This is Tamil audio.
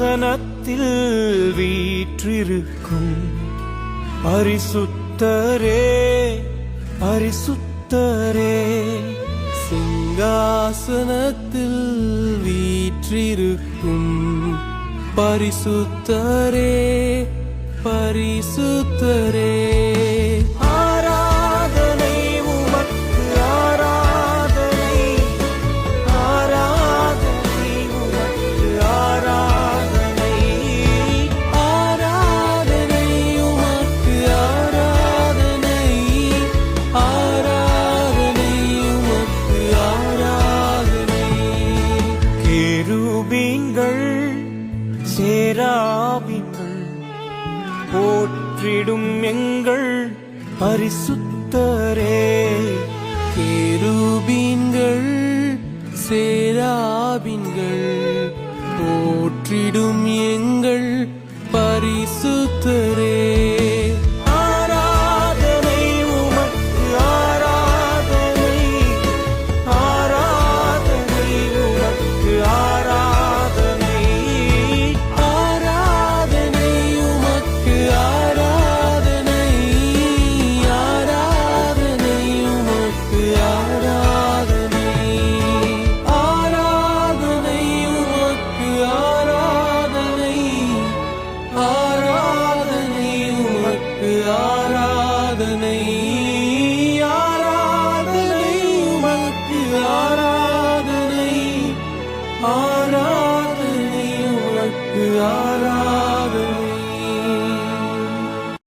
சிங்காசனத்தில் வீற்றிருக்கும் பரிசுத்தரே பரிசுத்தரே சிங்காசனத்தில் வீற்றிருக்கும் பரிசுத்தரே பரிசுத்தரே ஆராதனை உமக்கு ஆராதனை ஆராதனை உமக்கு ஆராதனை ஆராதனை உமக்கு ஆராதனை ஆராதனை உமக்கு ஆராதனை கேருபீன்கள் சேராபீன்கள் போற்றிடும் எங்கள் பரிசுத்தரே கேருபீன்கள் சேராபீன்கள் போற்றிடும் எங்கள் பரிசுத்தரே ஆராதனை உமக்கு ஆராதனை ஆராதனை உமக்கு ஆராதனை ஆராதனை உமக்கு ஆராதனை ஆராதனை உமக்கு ஆராதனை ஆராதனை உமக்கு ஆராதனை ஆராதனை உமக்கு ஆராதனை ஆராதனை உமக்கு ஆராதனை